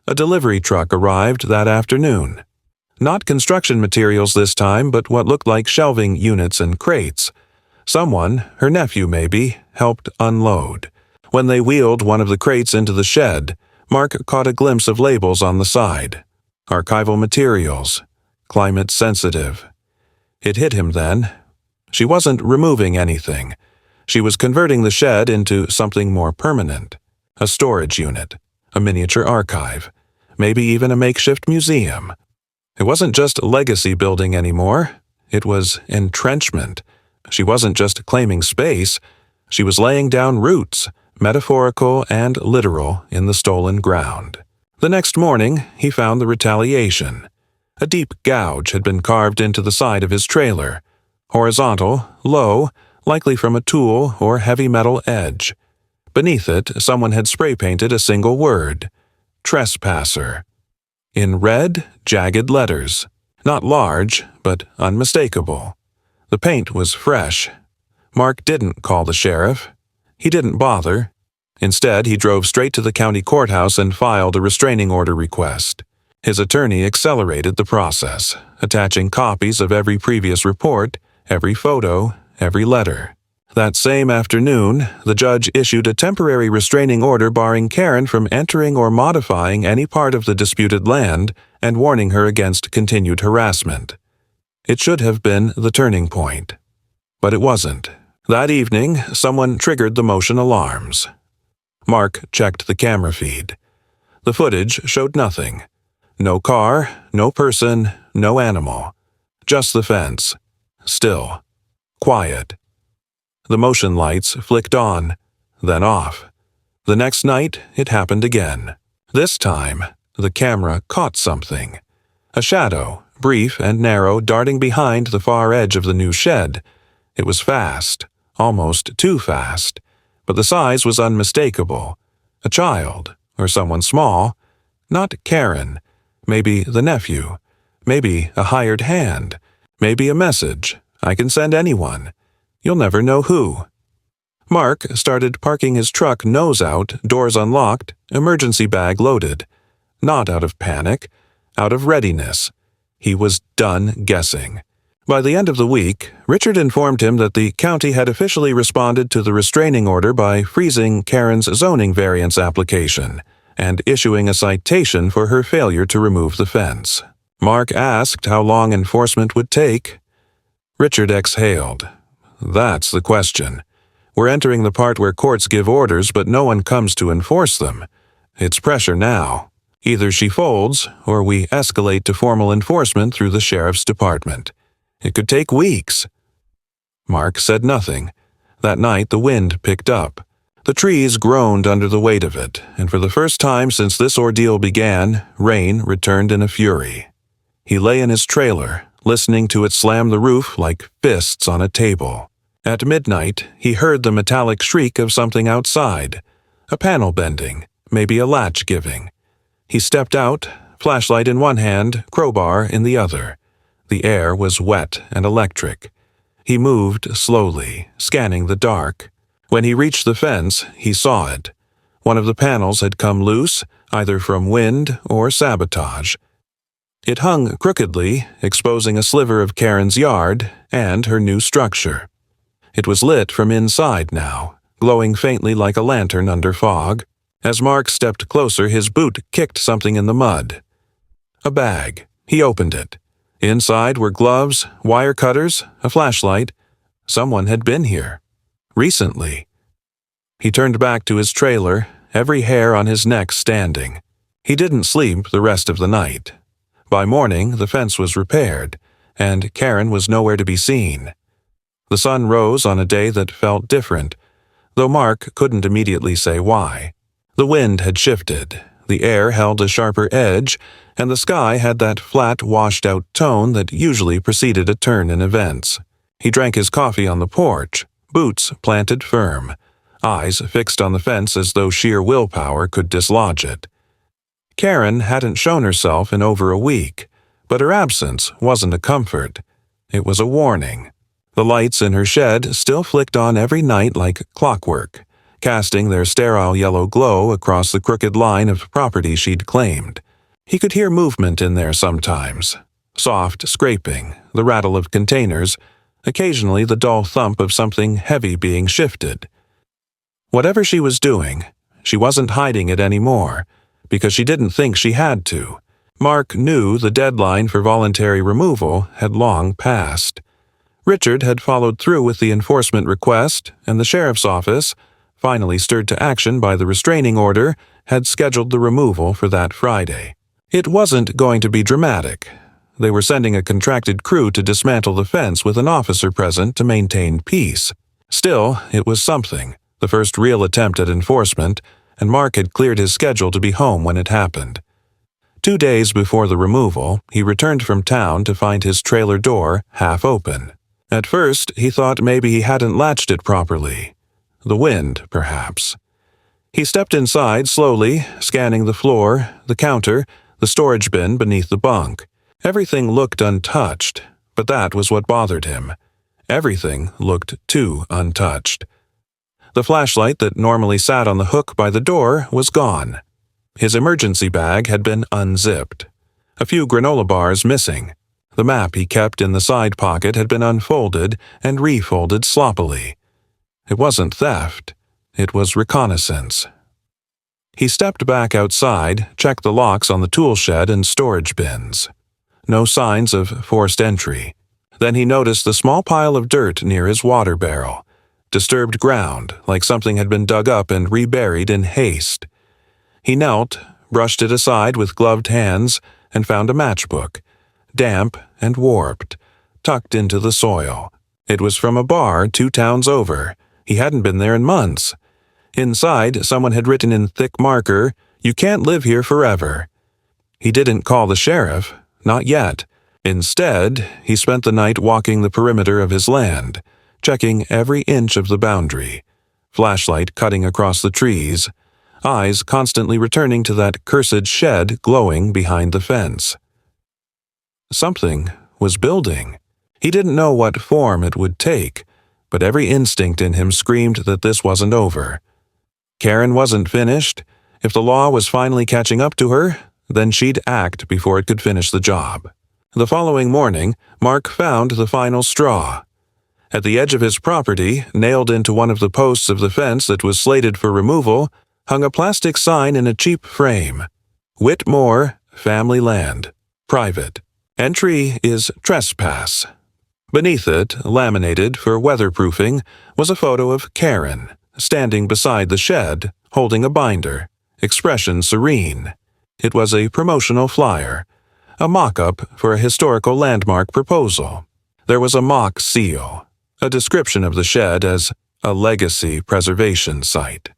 A delivery truck arrived that afternoon. Not construction materials this time, but what looked like shelving units and crates. Someone, her nephew maybe, helped unload. When they wheeled one of the crates into the shed, Mark caught a glimpse of labels on the side. Archival materials. Climate sensitive. It hit him then. She wasn't removing anything. She was converting the shed into something more permanent. A storage unit. A miniature archive. Maybe even a makeshift museum. It wasn't just legacy building anymore. It was entrenchment. She wasn't just claiming space. She was laying down roots, metaphorical and literal, in the stolen ground. The next morning, he found the retaliation. A deep gouge had been carved into the side of his trailer. Horizontal, low, likely from a tool or heavy metal edge. Beneath it, someone had spray-painted a single word. Trespasser. In red, jagged letters. Not large, but unmistakable. The paint was fresh. Mark didn't call the sheriff. He didn't bother. Instead, he drove straight to the county courthouse and filed a restraining order request. His attorney accelerated the process, attaching copies of every previous report, every photo, every letter. That same afternoon, the judge issued a temporary restraining order barring Karen from entering or modifying any part of the disputed land and warning her against continued harassment. It should have been the turning point. But it wasn't. That evening, someone triggered the motion alarms. Mark checked the camera feed. The footage showed nothing. No car, no person, no animal. Just the fence. Still. Quiet. The motion lights flicked on, then off. The next night, it happened again. This time, the camera caught something. A shadow, brief and narrow, darting behind the far edge of the new shed. It was fast, almost too fast, but the size was unmistakable. A child, or someone small. Not Karen. Maybe the nephew. Maybe a hired hand. Maybe a message. I can send anyone. You'll never know who. Mark started parking his truck nose out, doors unlocked, emergency bag loaded. Not out of panic, out of readiness. He was done guessing. By the end of the week, Richard informed him that the county had officially responded to the restraining order by freezing Karen's zoning variance application and issuing a citation for her failure to remove the fence. Mark asked how long enforcement would take. Richard exhaled. That's the question. We're entering the part where courts give orders, but no one comes to enforce them. It's pressure now. Either she folds, or we escalate to formal enforcement through the sheriff's department. It could take weeks. Mark said nothing. That night the wind picked up. The trees groaned under the weight of it, and for the first time since this ordeal began, rain returned in a fury. He lay in his trailer, listening to it slam the roof like fists on a table. At midnight, he heard the metallic shriek of something outside. A panel bending, maybe a latch giving. He stepped out, flashlight in one hand, crowbar in the other. The air was wet and electric. He moved slowly, scanning the dark. When he reached the fence, he saw it. One of the panels had come loose, either from wind or sabotage. It hung crookedly, exposing a sliver of Karen's yard and her new structure. It was lit from inside now, glowing faintly like a lantern under fog. As Mark stepped closer, his boot kicked something in the mud. A bag. He opened it. Inside were gloves, wire cutters, a flashlight. Someone had been here. Recently. He turned back to his trailer, every hair on his neck standing. He didn't sleep the rest of the night. By morning, the fence was repaired, and Karen was nowhere to be seen. The sun rose on a day that felt different, though Mark couldn't immediately say why. The wind had shifted, the air held a sharper edge, and the sky had that flat, washed-out tone that usually preceded a turn in events. He drank his coffee on the porch, boots planted firm, eyes fixed on the fence as though sheer willpower could dislodge it. Karen hadn't shown herself in over a week, But her absence wasn't a comfort. It was a warning. The lights in her shed still flicked on every night like clockwork, casting their sterile yellow glow across the crooked line of property she'd claimed. He could hear movement in there sometimes. Soft scraping, the rattle of containers, occasionally the dull thump of something heavy being shifted. Whatever she was doing, she wasn't hiding it anymore, because she didn't think she had to. Mark knew the deadline for voluntary removal had long passed. Richard had followed through with the enforcement request, and the sheriff's office, finally stirred to action by the restraining order, had scheduled the removal for that Friday. It wasn't going to be dramatic. They were sending a contracted crew to dismantle the fence with an officer present to maintain peace. Still, it was something, the first real attempt at enforcement, and Mark had cleared his schedule to be home when it happened. 2 days before the removal, he returned from town to find his trailer door half open. At first, he thought maybe he hadn't latched it properly. The wind, perhaps. He stepped inside slowly, scanning the floor, the counter, the storage bin beneath the bunk. Everything looked untouched, but that was what bothered him. Everything looked too untouched. The flashlight that normally sat on the hook by the door was gone. His emergency bag had been unzipped. A few granola bars missing. The map he kept in the side pocket had been unfolded and refolded sloppily. It wasn't theft. It was reconnaissance. He stepped back outside, checked the locks on the tool shed and storage bins. No signs of forced entry. Then he noticed the small pile of dirt near his water barrel. Disturbed ground, like something had been dug up and reburied in haste. He knelt, brushed it aside with gloved hands, and found a matchbook, damp and warped, tucked into the soil. It was from a bar 2 towns over. He hadn't been there in months. Inside, someone had written in thick marker, "You can't live here forever." He didn't call the sheriff, not yet. Instead, he spent the night walking the perimeter of his land, checking every inch of the boundary, flashlight cutting across the trees, eyes constantly returning to that cursed shed glowing behind the fence. Something was building. He didn't know what form it would take, but every instinct in him screamed that this wasn't over. Karen wasn't finished. If the law was finally catching up to her, then she'd act before it could finish the job. The following morning, Mark found the final straw. At the edge of his property, nailed into one of the posts of the fence that was slated for removal, hung a plastic sign in a cheap frame. Whitmore, Family Land. Private. Entry is trespass. Beneath it, laminated for weatherproofing, was a photo of Karen, standing beside the shed, holding a binder, expression serene. It was a promotional flyer, a mock-up for a historical landmark proposal. There was a mock seal, a description of the shed as a legacy preservation site,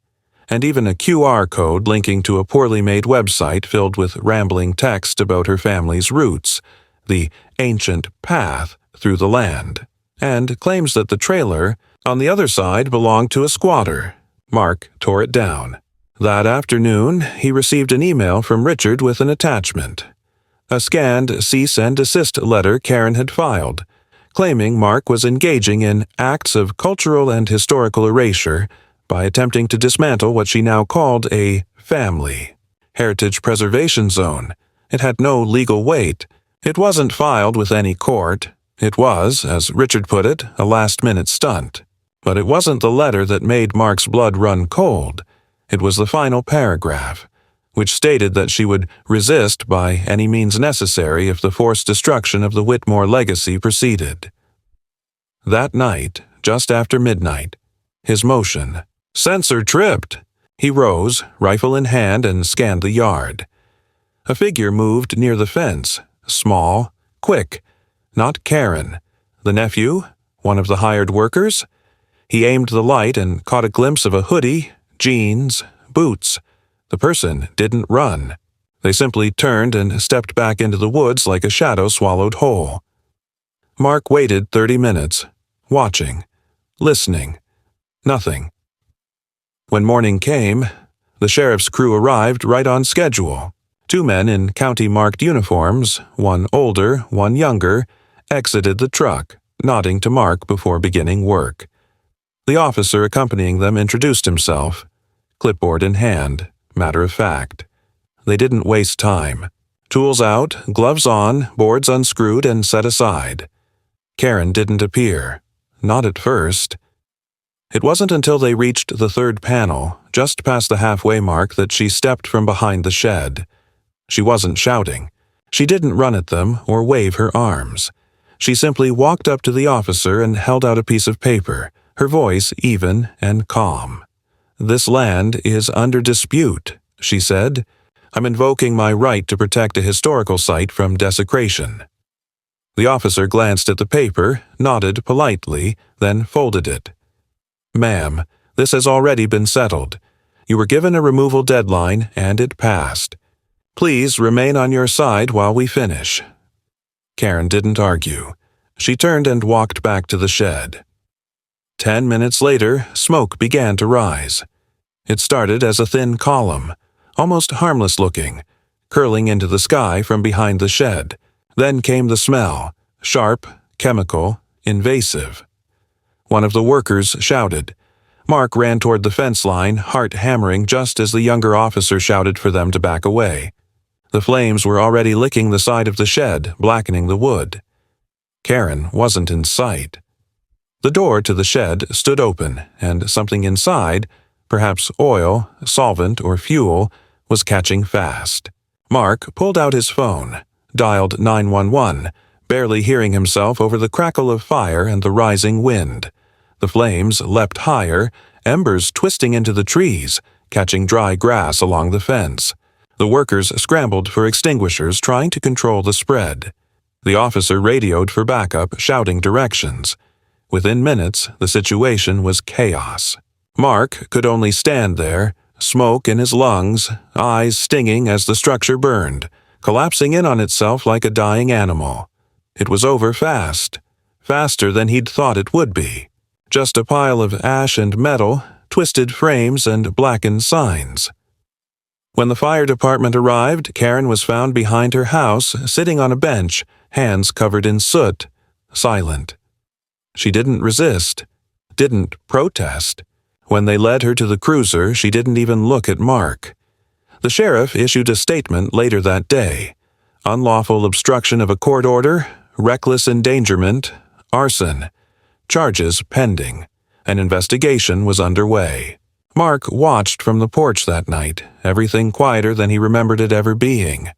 and even a QR code linking to a poorly made website filled with rambling text about her family's roots, the ancient path through the land, and claims that the trailer on the other side belonged to a squatter. Mark tore it down. That afternoon, he received an email from Richard with an attachment. A scanned cease and desist letter Karen had filed, claiming Mark was engaging in acts of cultural and historical erasure by attempting to dismantle what she now called a family heritage preservation zone. It had no legal weight. It wasn't filed with any court. It was, as Richard put it, a last-minute stunt. But it wasn't the letter that made Mark's blood run cold. It was the final paragraph, which stated that she would resist by any means necessary if the forced destruction of the Whitmore legacy proceeded. That night, just after midnight, his motion. Sensor tripped. He rose, rifle in hand, and scanned the yard. A figure moved near the fence, small, quick. Not Karen. The nephew? One of the hired workers? He aimed the light and caught a glimpse of a hoodie, jeans, boots. The person didn't run. They simply turned and stepped back into the woods like a shadow swallowed whole. Mark waited 30 minutes, watching, listening. Nothing. When morning came, the sheriff's crew arrived right on schedule. Two men in county-marked uniforms, one older, one younger, exited the truck, nodding to Mark before beginning work. The officer accompanying them introduced himself, clipboard in hand, matter of fact. They didn't waste time. Tools out, gloves on, boards unscrewed and set aside. Karen didn't appear. Not at first. It wasn't until they reached the third panel, just past the halfway mark, that she stepped from behind the shed. She wasn't shouting. She didn't run at them or wave her arms. She simply walked up to the officer and held out a piece of paper, her voice even and calm. "This land is under dispute," she said. "I'm invoking my right to protect a historical site from desecration." The officer glanced at the paper, nodded politely, then folded it. "Ma'am, this has already been settled. You were given a removal deadline, and it passed. Please remain on your side while we finish." Karen didn't argue. She turned and walked back to the shed. 10 minutes later, smoke began to rise. It started as a thin column, almost harmless-looking, curling into the sky from behind the shed. Then came the smell, sharp, chemical, invasive. One of the workers shouted. Mark ran toward the fence line, heart hammering just as the younger officer shouted for them to back away. The flames were already licking the side of the shed, blackening the wood. Karen wasn't in sight. The door to the shed stood open, and something inside, perhaps oil, solvent, or fuel, was catching fast. Mark pulled out his phone, dialed 911, barely hearing himself over the crackle of fire and the rising wind. The flames leapt higher, embers twisting into the trees, catching dry grass along the fence. The workers scrambled for extinguishers, trying to control the spread. The officer radioed for backup, shouting directions. Within minutes, the situation was chaos. Mark could only stand there, smoke in his lungs, eyes stinging as the structure burned, collapsing in on itself like a dying animal. It was over fast, faster than he'd thought it would be. Just a pile of ash and metal, twisted frames and blackened signs. When the fire department arrived, Karen was found behind her house, sitting on a bench, hands covered in soot, silent. She didn't resist, didn't protest. When they led her to the cruiser, she didn't even look at Mark. The sheriff issued a statement later that day. Unlawful obstruction of a court order, reckless endangerment, arson. Charges pending. An investigation was underway. Mark watched from the porch that night, everything quieter than he remembered it ever being.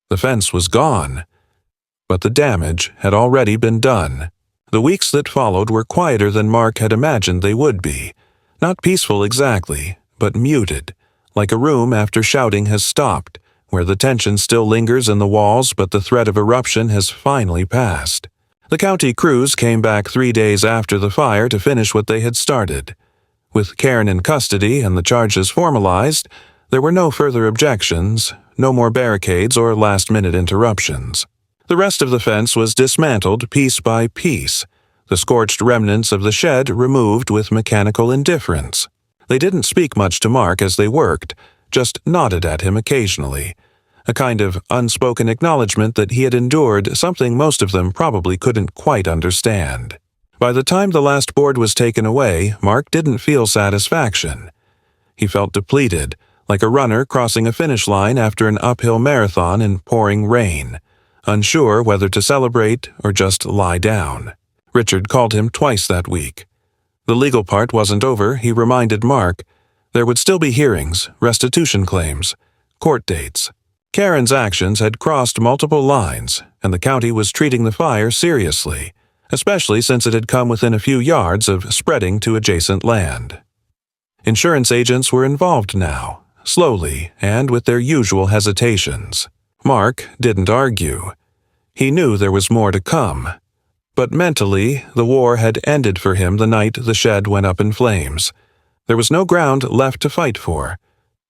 The fence was gone, but the damage had already been done. The weeks that followed were quieter than Mark had imagined they would be. Not peaceful exactly, but muted, like a room after shouting has stopped, where the tension still lingers in the walls but the threat of eruption has finally passed. The county crews came back 3 days after the fire to finish what they had started. With Karen in custody and the charges formalized, there were no further objections, no more barricades or last-minute interruptions. The rest of the fence was dismantled piece by piece, the scorched remnants of the shed removed with mechanical indifference. They didn't speak much to Mark as they worked, just nodded at him occasionally, a kind of unspoken acknowledgement that he had endured something most of them probably couldn't quite understand. By the time the last board was taken away, Mark didn't feel satisfaction. He felt depleted, like a runner crossing a finish line after an uphill marathon in pouring rain, unsure whether to celebrate or just lie down. Richard called him twice that week. The legal part wasn't over, he reminded Mark. There would still be hearings, restitution claims, court dates. Karen's actions had crossed multiple lines, and the county was treating the fire seriously, especially since it had come within a few yards of spreading to adjacent land. Insurance agents were involved now, slowly and with their usual hesitations. Mark didn't argue. He knew there was more to come. But mentally, the war had ended for him the night the shed went up in flames. There was no ground left to fight for.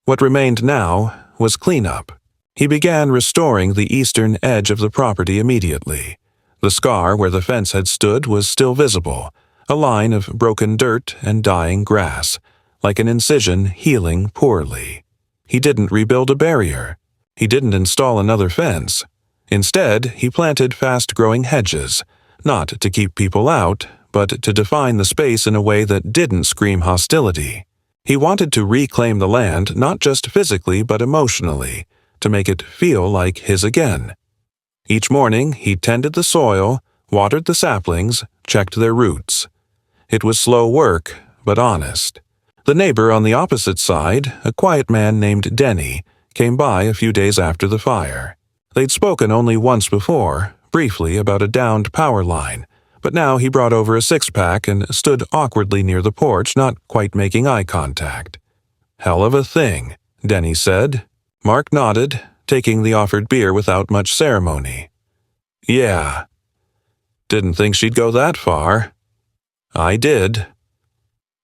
What remained now was cleanup. He began restoring the eastern edge of the property immediately. The scar where the fence had stood was still visible, a line of broken dirt and dying grass, like an incision healing poorly. He didn't rebuild a barrier. He didn't install another fence. Instead, he planted fast-growing hedges, not to keep people out, but to define the space in a way that didn't scream hostility. He wanted to reclaim the land not just physically but emotionally, to make it feel like his again. Each morning, he tended the soil, watered the saplings, checked their roots. It was slow work, but honest. The neighbor on the opposite side, a quiet man named Denny, came by a few days after the fire. They'd spoken only once before, briefly about a downed power line, but now he brought over a six-pack and stood awkwardly near the porch, not quite making eye contact. "Hell of a thing," Denny said. Mark nodded, taking the offered beer without much ceremony. "Yeah. Didn't think she'd go that far." "I did."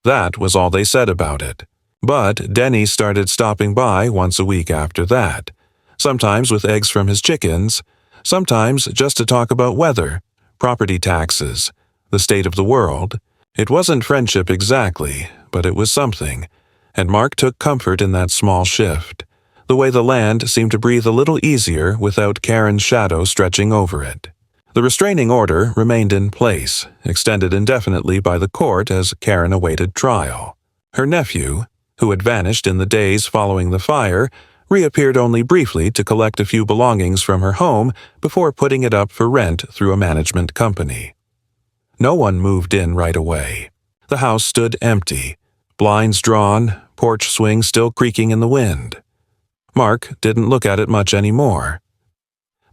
That was all they said about it. But Denny started stopping by once a week after that, sometimes with eggs from his chickens, sometimes just to talk about weather, property taxes, the state of the world. It wasn't friendship exactly, but it was something, and Mark took comfort in that small shift, the way the land seemed to breathe a little easier without Karen's shadow stretching over it. The restraining order remained in place, extended indefinitely by the court as Karen awaited trial. Her nephew, who had vanished in the days following the fire, reappeared only briefly to collect a few belongings from her home before putting it up for rent through a management company. No one moved in right away. The house stood empty, blinds drawn, porch swing still creaking in the wind. Mark didn't look at it much anymore.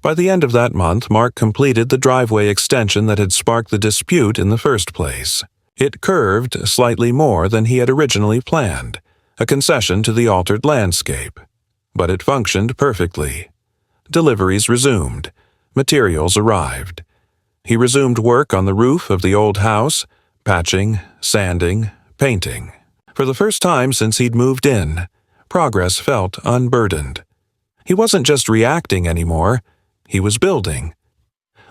By the end of that month, Mark completed the driveway extension that had sparked the dispute in the first place. It curved slightly more than he had originally planned, a concession to the altered landscape. But it functioned perfectly. Deliveries resumed. Materials arrived. He resumed work on the roof of the old house, patching, sanding, painting. For the first time since he'd moved in, progress felt unburdened. He wasn't just reacting anymore. He was building.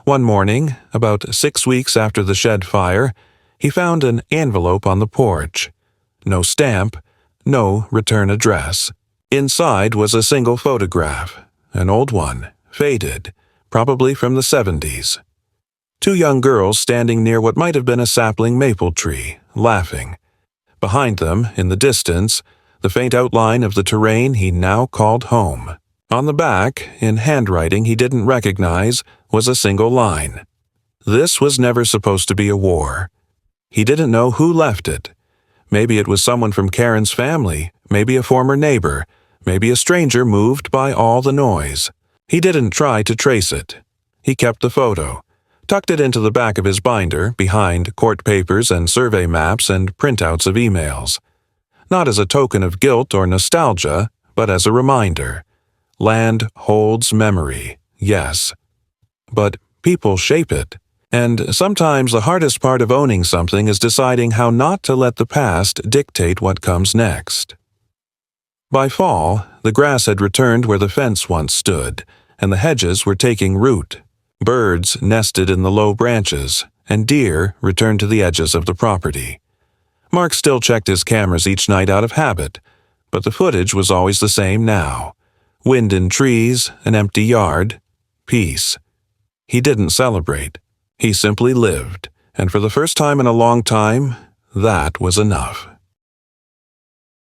One morning, about 6 weeks after the shed fire, he found an envelope on the porch. No stamp, no return address. Inside was a single photograph, an old one, faded, probably from the 70s. Two young girls standing near what might have been a sapling maple tree, laughing. Behind them, in the distance, the faint outline of the terrain he now called home. On the back, in handwriting he didn't recognize, was a single line. This was never supposed to be a war. He didn't know who left it. Maybe it was someone from Karen's family, maybe a former neighbor, maybe a stranger moved by all the noise. He didn't try to trace it. He kept the photo, tucked it into the back of his binder behind court papers and survey maps and printouts of emails. Not as a token of guilt or nostalgia, but as a reminder. Land holds memory, yes. But people shape it. And sometimes the hardest part of owning something is deciding how not to let the past dictate what comes next. By fall, the grass had returned where the fence once stood, and the hedges were taking root. Birds nested in the low branches, and deer returned to the edges of the property. Mark still checked his cameras each night out of habit, but the footage was always the same now. Wind in trees, an empty yard, peace. He didn't celebrate. He simply lived, and for the first time in a long time, that was enough.